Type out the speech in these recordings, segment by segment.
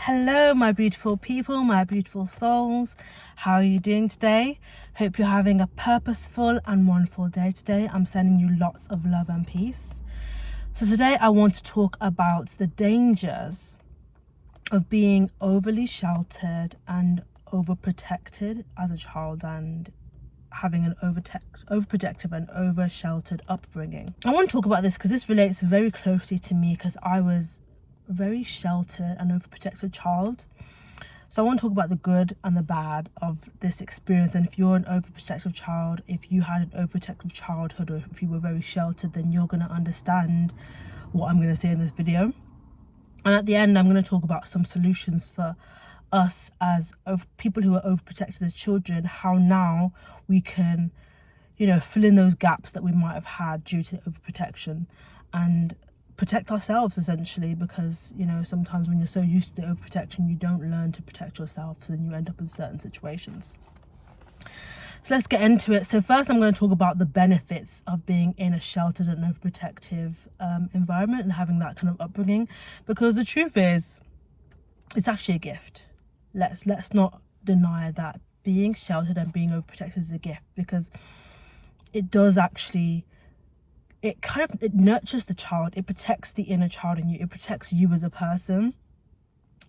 Hello, my beautiful people, my beautiful souls. How are you doing today? Hope you're having a purposeful and wonderful day today. I'm sending you lots of love and peace. So today I want to talk about the dangers of being overly sheltered and overprotected as a child and having an overprotective and over-sheltered upbringing. I want to talk about this because this relates very closely to me because I was a very sheltered and overprotected child. So I want to talk about the good and the bad of this experience. And if you're an overprotective child, if you had an overprotective childhood, or if you were very sheltered, then you're going to understand what I'm going to say in this video. And at the end, I'm going to talk about some solutions for us as people who are overprotected as children, how now we can, fill in those gaps that we might have had due to overprotection and protect ourselves essentially, because sometimes when you're so used to the overprotection, you don't learn to protect yourself, so then you end up in certain situations. So let's get into it. So first I'm going to talk about the benefits of being in a sheltered and overprotective environment and having that kind of upbringing, because the truth is it's actually a gift. Let's not deny that being sheltered and being overprotected is a gift, because it does actually, it nurtures the child, it protects the inner child in you, it protects you as a person.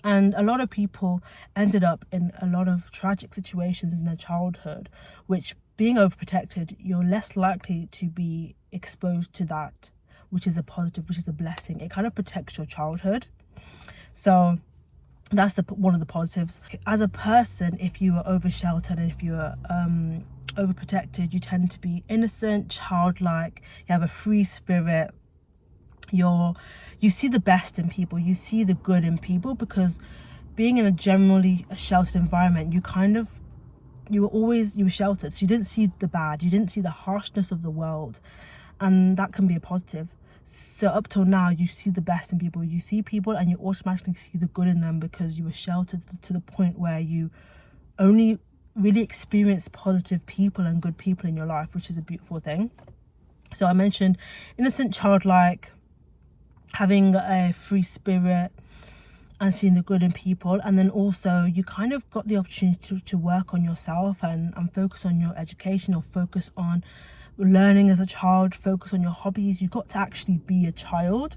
And a lot of people ended up in a lot of tragic situations in their childhood, which, being overprotected, you're less likely to be exposed to that, which is a positive, which is a blessing. It kind of protects your childhood. So that's one of the positives. As a person, if you are over-sheltered and if you are overprotected, you tend to be innocent, childlike, you have a free spirit, you see the best in people, you see the good in people, because being in a generally sheltered environment, you were sheltered, so you didn't see the bad, you didn't see the harshness of the world, and that can be a positive. So up till now, you see the best in people, you see people and you automatically see the good in them, because you were sheltered to the point where you only really experience positive people and good people in your life, which is a beautiful thing. So I mentioned innocent, childlike, having a free spirit and seeing the good in people. And then also you kind of got the opportunity to work on yourself and focus on your education, or focus on learning as a child, focus on your hobbies. You got to actually be a child.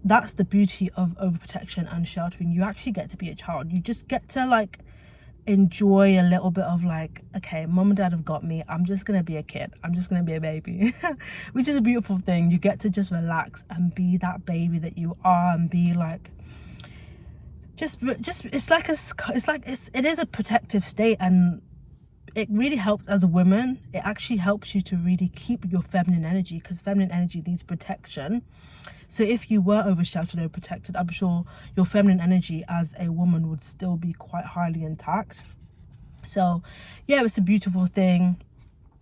That's the beauty of overprotection and sheltering. You actually get to be a child. You just get to enjoy a little bit of okay, mom and dad have got me, I'm just gonna be a kid, I'm just gonna be a baby which is a beautiful thing. You get to just relax and be that baby that you are, and be it is a protective state, and it really helps as a woman. It actually helps you to really keep your feminine energy, because feminine energy needs protection. So if you were oversheltered or protected, I'm sure your feminine energy as a woman would still be quite highly intact. So yeah, it's a beautiful thing,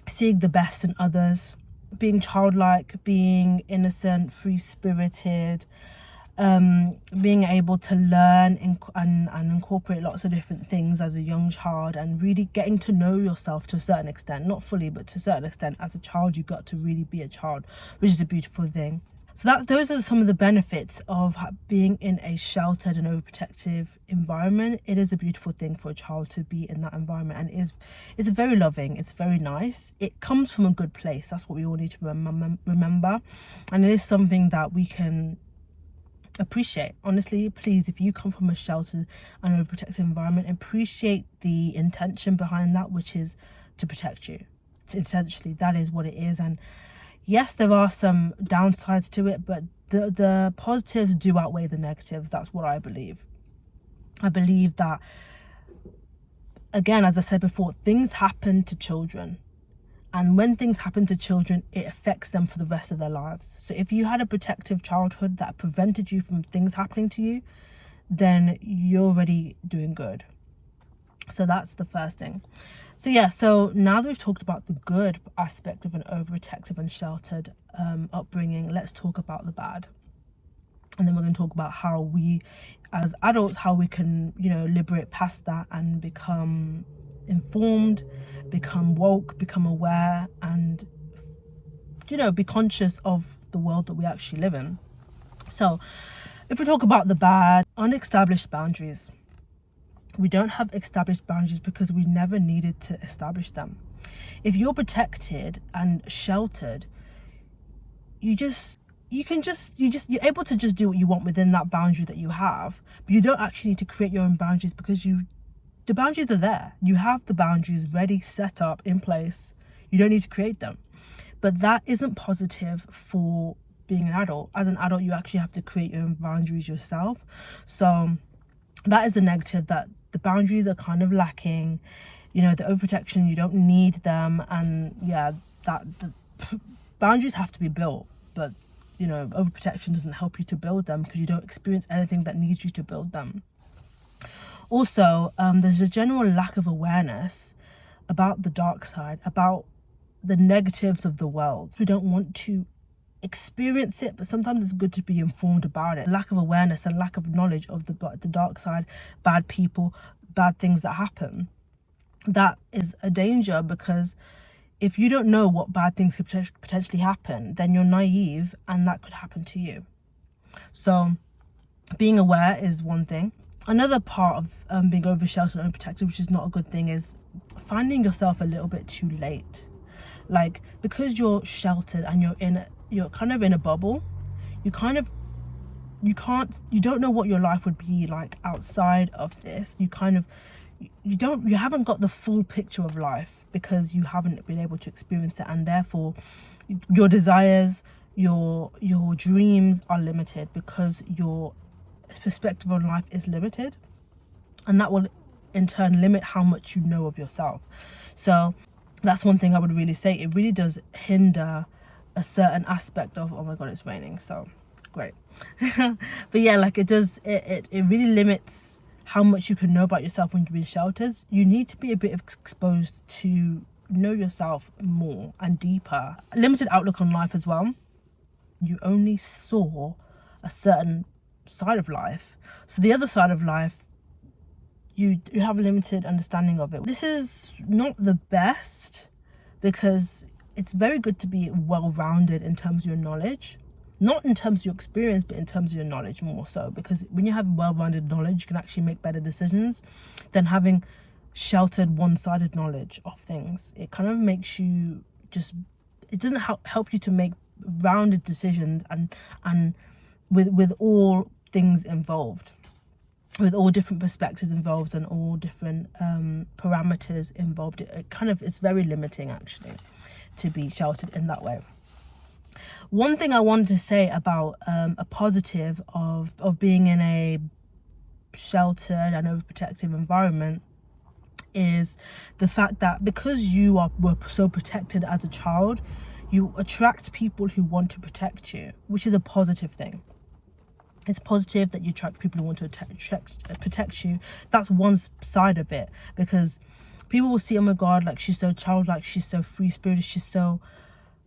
seeing the best in others, being childlike, being innocent, free-spirited, being able to learn and incorporate lots of different things as a young child, and really getting to know yourself to a certain extent, not fully, but to a certain extent. As a child, you got to really be a child, which is a beautiful thing. So those are some of the benefits of being in a sheltered and overprotective environment. It is a beautiful thing for a child to be in that environment, and it's very loving, it's very nice. It comes from a good place. That's what we all need to remember, and it is something that we can appreciate. Honestly, please, if you come from a sheltered and overprotected environment, appreciate the intention behind that, which is to protect you. Essentially, that is what it is. And yes, there are some downsides to it, but the positives do outweigh the negatives. That's what I believe. I believe that, again, as I said before, things happen to children. And when things happen to children, it affects them for the rest of their lives. So if you had a protective childhood that prevented you from things happening to you, then you're already doing good. So that's the first thing. So yeah, so now that we've talked about the good aspect of an overprotective and sheltered upbringing, let's talk about the bad. And then we're going to talk about how we, as adults, how we can, liberate past that and become informed, become woke, become aware, and, be conscious of the world that we actually live in. So if we talk about the bad, unestablished boundaries. We don't have established boundaries because we never needed to establish them. If you're protected and sheltered, you're able to just do what you want within that boundary that you have, but you don't actually need to create your own boundaries because the boundaries are there. You have the boundaries ready, set up, in place. You don't need to create them. But that isn't positive for being an adult. As an adult, you actually have to create your own boundaries yourself. So that is the negative, that the boundaries are kind of lacking. The overprotection, you don't need them. And yeah, that the boundaries have to be built, but overprotection doesn't help you to build them because you don't experience anything that needs you to build them. Also, there's a general lack of awareness about the dark side, about the negatives of the world. We don't want to experience it, but sometimes it's good to be informed about it. Lack of awareness and lack of knowledge of the dark side, bad people, bad things that happen. That is a danger, because if you don't know what bad things could potentially happen, then you're naive and that could happen to you. So being aware is one thing. Another part of being oversheltered and overprotected, which is not a good thing, is finding yourself a little bit too late. Like, because you're sheltered and you're kind of in a bubble, you don't know what your life would be like outside of this. You haven't got the full picture of life because you haven't been able to experience it, and therefore your desires, your dreams are limited because your perspective on life is limited, and that will in turn limit how much you know of yourself. So that's one thing I would really say. It really does hinder a certain aspect of, oh my god, it's raining, so great. But yeah, like, it really limits how much you can know about yourself when you're in shelters. You need to be a bit exposed to know yourself more and deeper. A limited outlook on life as well. You only saw a certain side of life, so the other side of life, you have a limited understanding of it. This is not the best, because it's very good to be well-rounded in terms of your knowledge, not in terms of your experience, but in terms of your knowledge more so, because when you have well-rounded knowledge, you can actually make better decisions than having sheltered, one-sided knowledge of things. It kind of makes you it doesn't help you to make rounded decisions and with all things involved, with all different perspectives involved and all different parameters involved. It's very limiting actually to be sheltered in that way. One thing I wanted to say about a positive of being in a sheltered and overprotective environment is the fact that because you were so protected as a child, you attract people who want to protect you, which is a positive thing. It's positive that you attract people who want to protect you. That's one side of it, because people will see, oh my god, like, she's so childlike, she's so free-spirited, she's so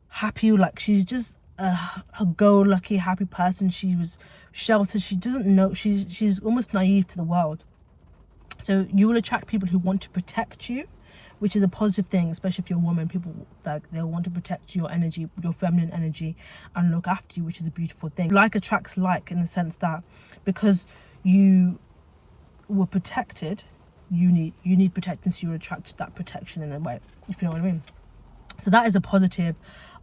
happy, like, she's just a go-lucky, happy person. She was sheltered. She doesn't know, she's almost naive to the world. So you will attract people who want to protect you, which is a positive thing, especially if you're a woman. People, like, they'll want to protect your energy, your feminine energy, and look after you, which is a beautiful thing. Like attracts like, in the sense that because you were protected, you need protection, so you attract that protection in a way, if you know what I mean. So that is a positive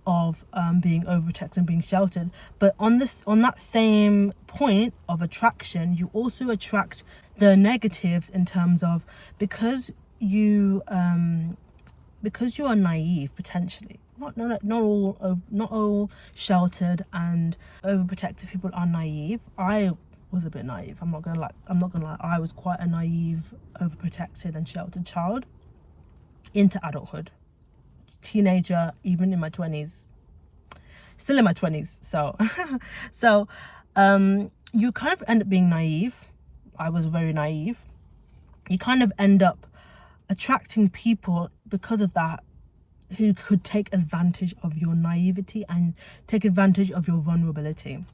of being overprotected and being sheltered. But on that same point of attraction, you also attract the negatives, in terms of because you are naive, potentially. Not all sheltered and overprotected people are naive. I was a bit naive. I'm not gonna lie. I was quite a naive, overprotected and sheltered child into adulthood, teenager, even in my 20s, still in my 20s. So you kind of end up being naive. I was very naive. You kind of end up attracting people because of that, who could take advantage of your naivety and take advantage of your vulnerability.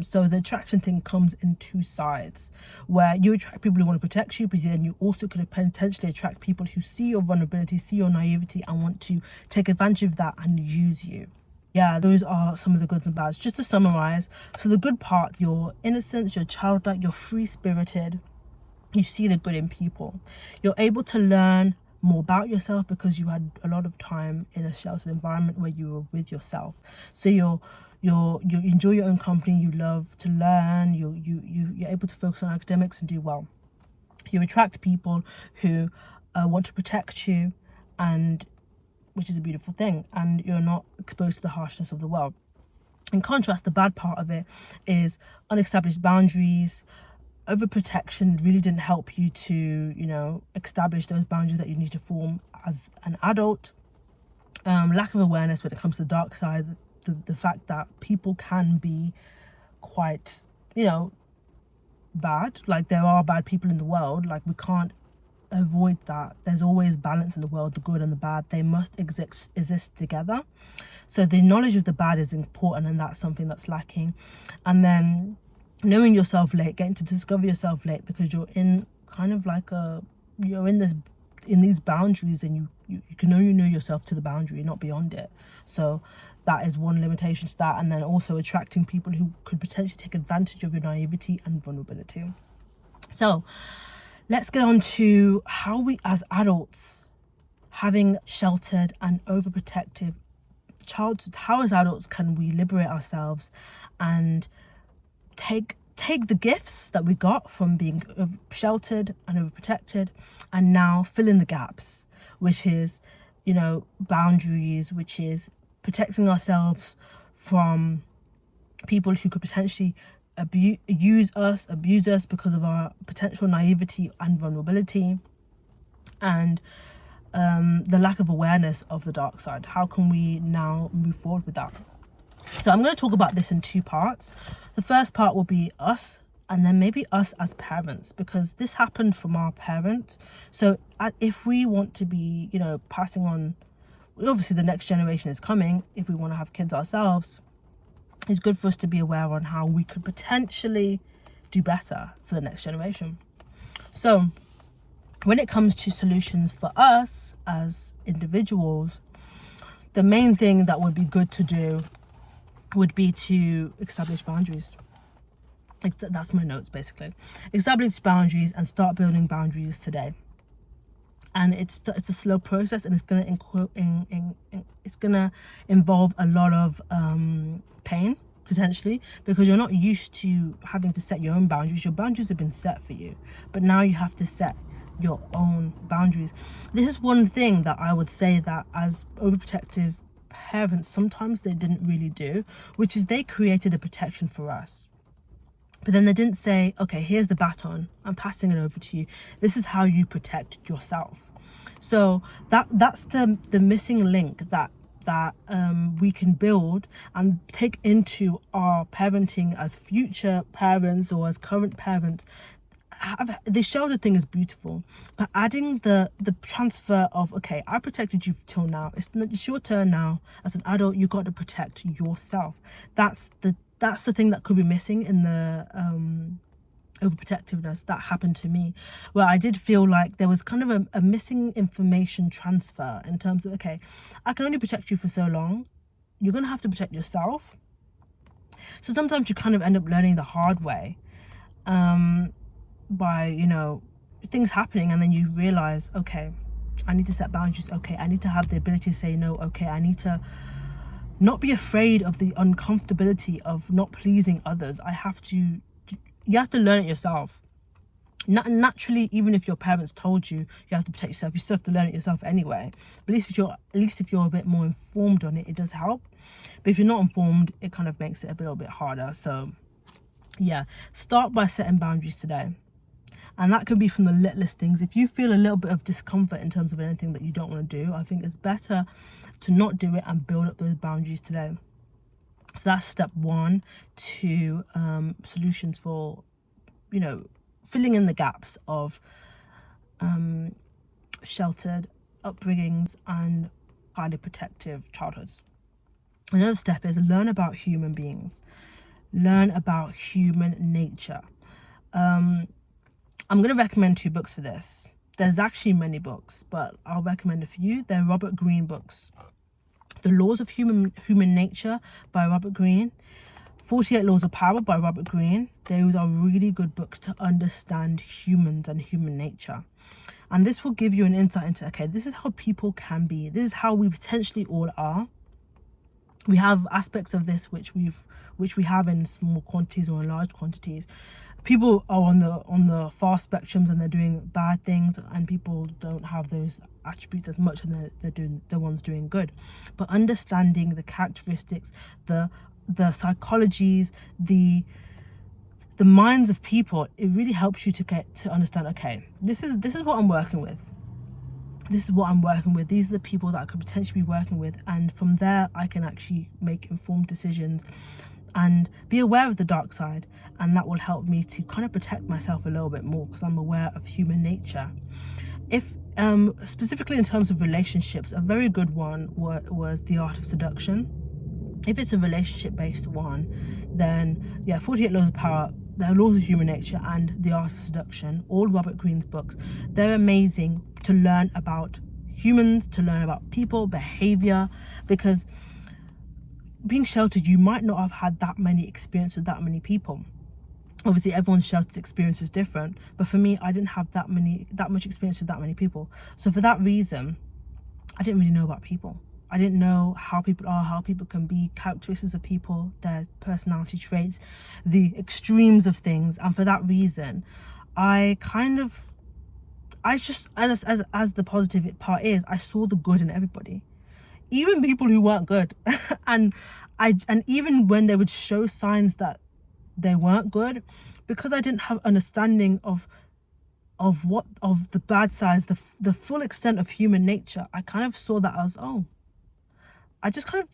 So the attraction thing comes in two sides, where you attract people who want to protect you, but then you also could potentially attract people who see your vulnerability, see your naivety, and want to take advantage of that and use you. Yeah, those are some of the goods and bads. Just to summarize, so the good parts: your innocence, your childlike, you're free-spirited, You see the good in people. You're able to learn more about yourself because you had a lot of time in a sheltered environment where you were with yourself. So you enjoy your own company. You love to learn. You're able to focus on academics and do well. You attract people who want to protect you, and which is a beautiful thing. And you're not exposed to the harshness of the world. In contrast, the bad part of it is unestablished boundaries. Overprotection really didn't help you to, establish those boundaries that you need to form as an adult. Lack of awareness when it comes to the dark side, the fact that people can be quite, bad. Like, there are bad people in the world. Like, we can't avoid that. There's always balance in the world, the good and the bad. They must exist together. So the knowledge of the bad is important, and that's something that's lacking. And then knowing yourself late, getting to discover yourself late, because you're in kind of like you're in these boundaries, and you can only know yourself to the boundary, not beyond it. So that is one limitation to that. And then also attracting people who could potentially take advantage of your naivety and vulnerability. So let's get on to how we as adults, having sheltered and overprotective childhood, how as adults can we liberate ourselves and take the gifts that we got from being sheltered and overprotected, and now fill in the gaps, which is, boundaries, which is protecting ourselves from people who could potentially abuse us because of our potential naivety and vulnerability, and the lack of awareness of the dark side. How can we now move forward with that? So I'm going to talk about this in two parts. The first part will be us, and then maybe us as parents, because this happened from our parents. So if we want to be, passing on, obviously the next generation is coming. If we want to have kids ourselves, it's good for us to be aware on how we could potentially do better for the next generation. So when it comes to solutions for us as individuals, the main thing that would be good to do would be to establish boundaries. That's my notes, basically. Establish boundaries and start building boundaries today. And it's a slow process, and it's gonna involve a lot of pain, potentially, because you're not used to having to set your own boundaries. Your boundaries have been set for you, but now you have to set your own boundaries. This is one thing that I would say that as overprotective parents, sometimes they didn't really do, which is they created a protection for us. But then they didn't say, okay, here's the baton, I'm passing it over to you. This is how you protect yourself. So that's the missing link that we can build and take into our parenting as future parents or as current parents. The shelter thing is beautiful, but adding the transfer of, okay, I protected you till now, it's your turn now. As an adult, you got to protect yourself. That's the thing that could be missing in the overprotectiveness that happened to me, where I did feel like there was kind of a missing information transfer in terms of, okay, I can only protect you for so long, you're gonna have to protect yourself. So sometimes you kind of end up learning the hard way, by things happening, and then you realize, okay, I need to set boundaries. Okay, I need to have the ability to say no. Okay, I need to not be afraid of the uncomfortability of not pleasing others. You have to learn it yourself. Naturally, even if your parents told you have to protect yourself, you still have to learn it yourself anyway. But at least if you're a bit more informed on it, it does help. But if you're not informed, it kind of makes it a little bit harder. So yeah, start by setting boundaries today. And that could be from the littlest things. If you feel a little bit of discomfort in terms of anything that you don't want to do, I think it's better to not do it and build up those boundaries today. So that's step one to solutions for, filling in the gaps of sheltered upbringings and highly protective childhoods. Another step is learn about human beings. Learn about human nature. I'm going to recommend 2 books for this. There's actually many books, but I'll recommend a few. They're Robert Greene books. The Laws of Human Nature by Robert Greene. 48 Laws of Power by Robert Greene. Those are really good books to understand humans and human nature. And this will give you an insight into, okay, this is how people can be. This is how we potentially all are. We have aspects of this which we have in small quantities or in large quantities. People are on the far spectrums and they're doing bad things, and people don't have those attributes as much, and they're doing the ones doing good. But understanding the characteristics, the psychologies, the minds of people, it really helps you to get to understand, okay, this is what I'm working with. This is what I'm working with. These are the people that I could potentially be working with. And from there, I can actually make informed decisions and be aware of the dark side. And that will help me to kind of protect myself a little bit more, because I'm aware of human nature. If specifically in terms of relationships, a very good one was The Art of Seduction. If it's a relationship-based one, then yeah, 48 Laws of Power, The Laws of Human Nature, and The Art of Seduction, all Robert Greene's books. They're amazing to learn about humans, to learn about people, behavior, because being sheltered, you might not have had that many experiences with that many people. Obviously, everyone's sheltered experience is different, but for me, I didn't have that much experience with that many people. So for that reason, I didn't really know about people. I didn't know how people are, how people can be, characteristics of people, their personality traits, the extremes of things. And for that reason, I just, as the positive part is, I saw the good in everybody, even people who weren't good. and even when they would show signs that they weren't good, because I didn't have understanding of the bad sides, the full extent of human nature, I kind of saw that as, I just kind of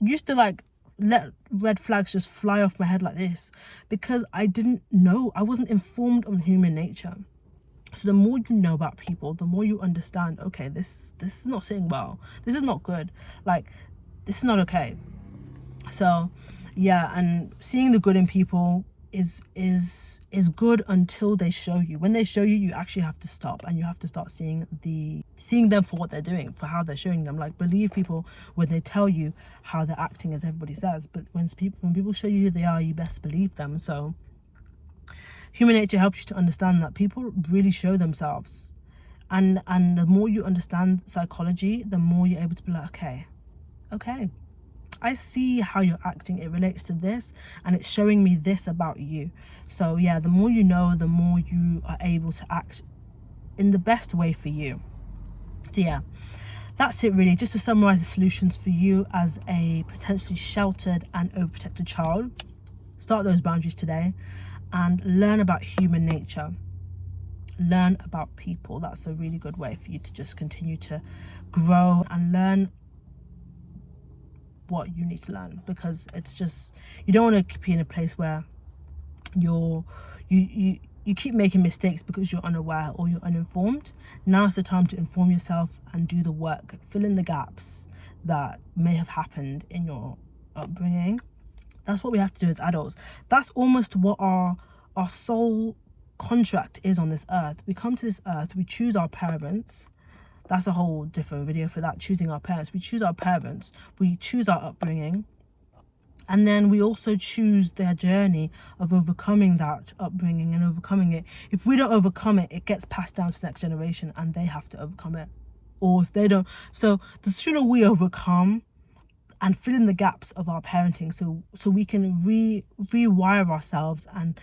used to like let red flags just fly off my head like this, because I didn't know, I wasn't informed on human nature. So the more you know about people, the more you understand, okay, this is not sitting well, this is not good, like this is not okay. So yeah, and seeing the good in people is good until they show you. When they show you, you actually have to stop, and you have to start seeing them for what they're doing, for how they're showing them. Like, believe people when they tell you how they're acting, as everybody says, but when people show you who they are, you best believe them. So human nature helps you to understand that people really show themselves, and the more you understand psychology, the more you're able to be like, okay, I see how you're acting, it relates to this, and it's showing me this about you. So yeah, the more you know, the more you are able to act in the best way for you. So yeah, that's it really. Just to summarize the solutions for you as a potentially sheltered and overprotected child: start those boundaries today and learn about human nature, learn about people. That's a really good way for you to just continue to grow and learn what you need to learn, because it's just, you don't want to be in a place where you keep making mistakes because you're unaware or you're uninformed. Now is the time to inform yourself and do the work, fill in the gaps that may have happened in your upbringing. That's what we have to do as adults. That's almost what our soul contract is on this earth. We come to this earth, we choose our parents. That's a whole different video for that, choosing our parents. We choose our parents, we choose our upbringing, and then we also choose their journey of overcoming that upbringing and overcoming it. If we don't overcome it, it gets passed down to the next generation and they have to overcome it. Or if they don't, so the sooner we overcome and fill in the gaps of our parenting, so we can rewire ourselves and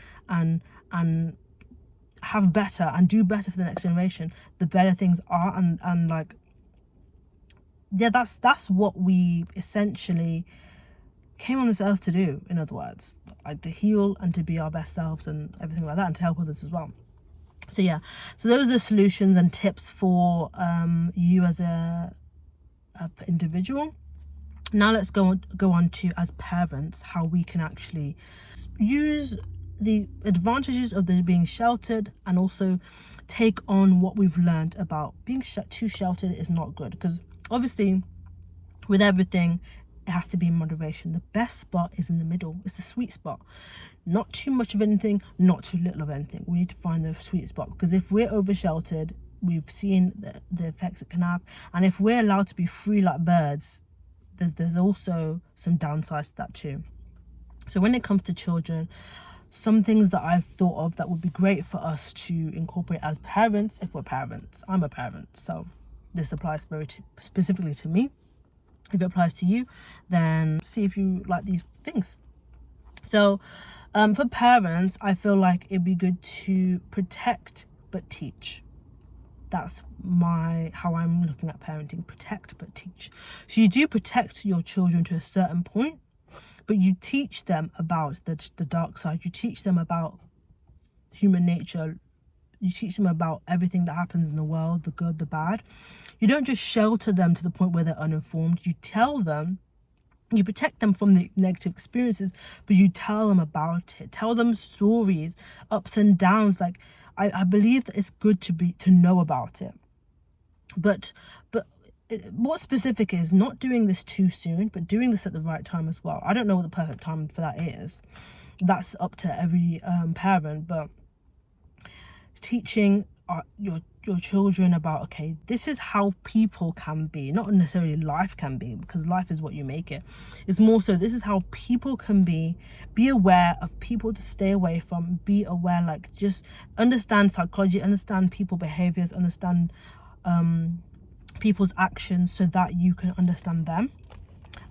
have better and do better for the next generation, the better things are. And like, yeah, that's what we essentially came on this earth to do, in other words, like to heal and to be our best selves and everything like that, and to help others as well. So yeah, so those are the solutions and tips for you as a individual. Now let's go on to, as parents, how we can actually use the advantages of being sheltered, and also take on what we've learned about being too sheltered is not good. Because obviously with everything, it has to be in moderation. The best spot is in the middle. It's the sweet spot. Not too much of anything, not too little of anything. We need to find the sweet spot, because if we're over sheltered, we've seen the effects it can have, and if we're allowed to be free like birds, there's also some downsides to that too. So when it comes to children, some things that I've thought of that would be great for us to incorporate as parents, if we're parents. I'm a parent, so this applies specifically to me. If it applies to you, then see if you like these things. So for parents, I feel like it'd be good to protect but teach. That's how I'm looking at parenting. Protect but teach. So you do protect your children to a certain point, but you teach them about the dark side. You teach them about human nature. You teach them about everything that happens in the world, the good, the bad. You don't just shelter them to the point where they're uninformed. You tell them, you protect them from the negative experiences, but you tell them about it. Tell them stories, ups and downs. Like, I believe that it's good to know about it. But what's specific is not doing this too soon, but doing this at the right time as well. I don't know what the perfect time for that is. That's up to every parent, but teaching your children about, okay, this is how people can be, not necessarily life can be, because life is what you make it. It's more so this is how people can be aware of people to stay away from, be aware, like, just understand psychology, understand people behaviors, understand people's actions, so that you can understand them,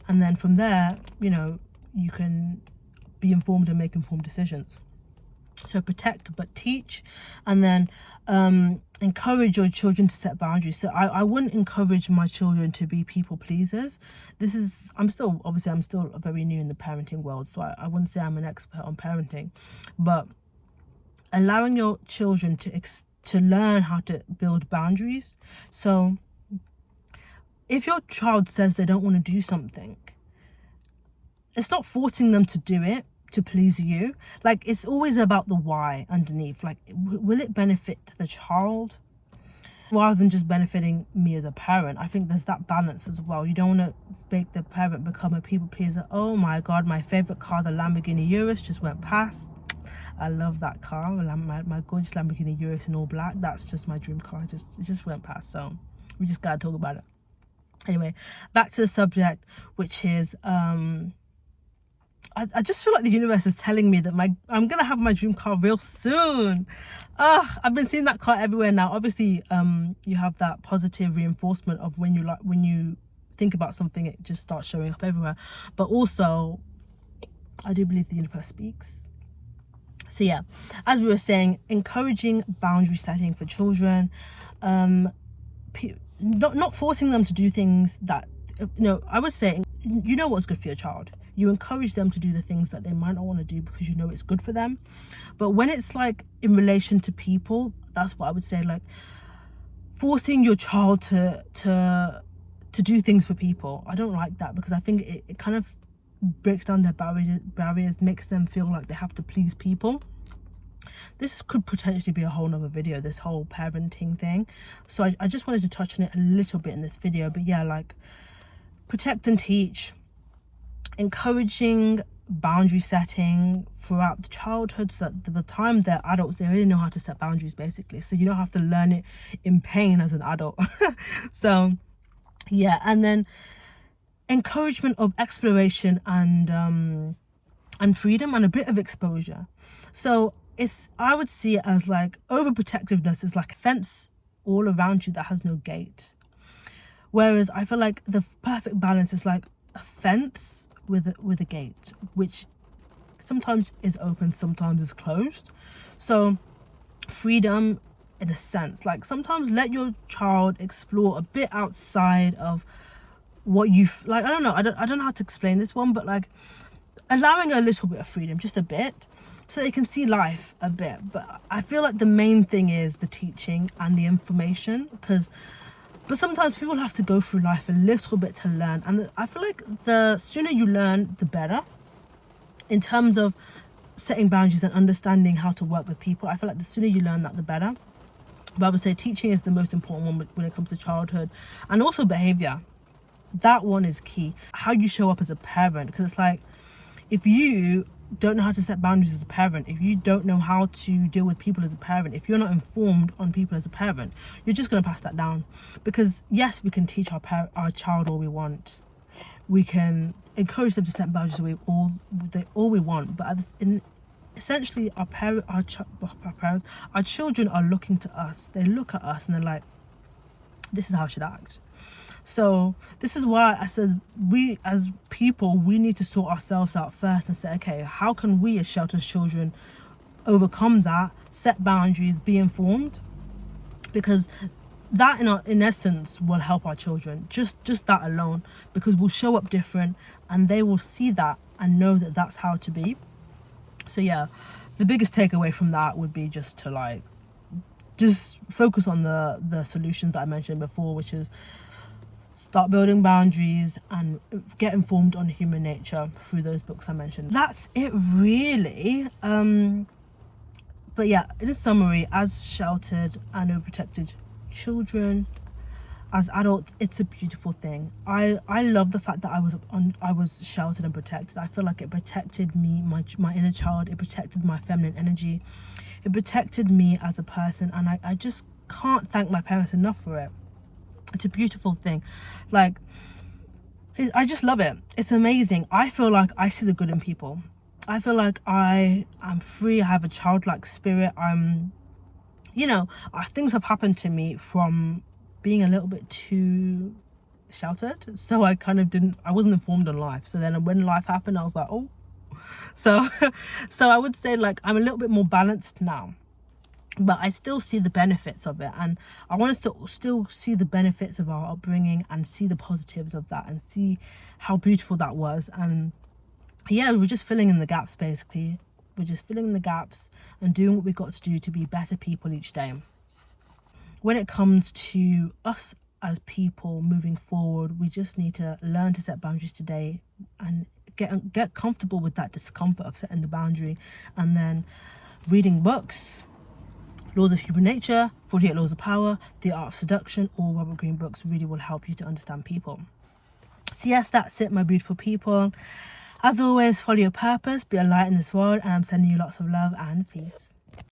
and then from there, you can be informed and make informed decisions. So protect but teach, and then encourage your children to set boundaries. So I wouldn't encourage my children to be people pleasers. I'm still very new in the parenting world, so I wouldn't say I'm an expert on parenting, but allowing your children to learn how to build boundaries. So if your child says they don't want to do something, it's not forcing them to do it to please you. Like, it's always about the why underneath. Like, will it benefit the child rather than just benefiting me as a parent? I think there's that balance as well. You don't want to make the parent become a people pleaser. Oh my god, my favorite car, the Lamborghini Urus, just went past. I love that car, my gorgeous Lamborghini Urus in all black. That's just my dream car. It just went past, so we just gotta talk about it. Anyway, back to the subject, which is I just feel like the universe is telling me that I'm gonna have my dream car real soon. I've been seeing that car everywhere now. Obviously, you have that positive reinforcement of when you think about something, it just starts showing up everywhere. But also, I do believe the universe speaks. So yeah, as we were saying, encouraging boundary setting for children, not forcing them to do things that, I would say, what's good for your child. You encourage them to do the things that they might not want to do because it's good for them. But when it's like in relation to people, that's what I would say, like forcing your child to do things for people. I don't like that, because I think it kind of breaks down their barriers, makes them feel like they have to please people. This could potentially be a whole nother video, this whole parenting thing. So I just wanted to touch on it a little bit in this video. But yeah, like, protect and teach, encouraging boundary setting throughout the childhood, so that by the time they're adults, they already know how to set boundaries, basically, so you don't have to learn it in pain as an adult. So yeah, and then encouragement of exploration and freedom and a bit of exposure. So I would see it as like overprotectiveness is like a fence all around you that has no gate, whereas I feel like the perfect balance is like a fence with a gate, which sometimes is open, sometimes is closed. So freedom, in a sense, like, sometimes let your child explore a bit outside of what you like. I don't know how to explain this one, but like allowing a little bit of freedom, just a bit, so they can see life a bit. But I feel like the main thing is the teaching and the information, but sometimes people have to go through life a little bit to learn. And I feel like the sooner you learn, the better. In terms of setting boundaries and understanding how to work with people, I feel like the sooner you learn that, the better. But I would say teaching is the most important one when it comes to childhood. And also behavior. That one is key. How you show up as a parent. Because it's like, if you don't know how to set boundaries as a parent, if you don't know how to deal with people as a parent, if you're not informed on people as a parent, you're just going to pass that down. Because yes, we can teach our child all we want. we can encourage them to set boundaries all we want. But essentially, our children are looking to us. They look at us and they're like, this is how I should act. So this is why I said, we as people, we need to sort ourselves out first and say, okay, how can we as sheltered children overcome that, set boundaries, be informed? Because that in essence will help our children, just that alone, because we'll show up different and they will see that and know that that's how to be. So yeah, the biggest takeaway from that would be just to just focus on the solutions that I mentioned before, which is start building boundaries and get informed on human nature through those books I mentioned. That's it really. But yeah, in a summary, as sheltered and overprotected children, as adults, it's a beautiful thing. I love the fact that I was sheltered and protected. I feel like it protected me, my inner child. It protected my feminine energy. It protected me as a person, and I just can't thank my parents enough for it. It's a beautiful thing. I just love it. It's amazing. I feel like I see the good in people. I feel like I am free. I have a childlike spirit. Things have happened to me from being a little bit too sheltered. So I wasn't informed on life. So then when life happened, I was like, oh. So I would say I'm a little bit more balanced now. But I still see the benefits of it, and I want us to still see the benefits of our upbringing and see the positives of that and see how beautiful that was. And yeah, we're just filling in the gaps, basically. We're just filling in the gaps and doing what we've got to do to be better people each day. When it comes to us as people moving forward, we just need to learn to set boundaries today and get comfortable with that discomfort of setting the boundary, and then reading books. Laws of Human Nature, 48 Laws of Power, The Art of Seduction, all Robert Greene books really will help you to understand people. So yes, that's it, my beautiful people. As always, follow your purpose, be a light in this world, and I'm sending you lots of love and peace.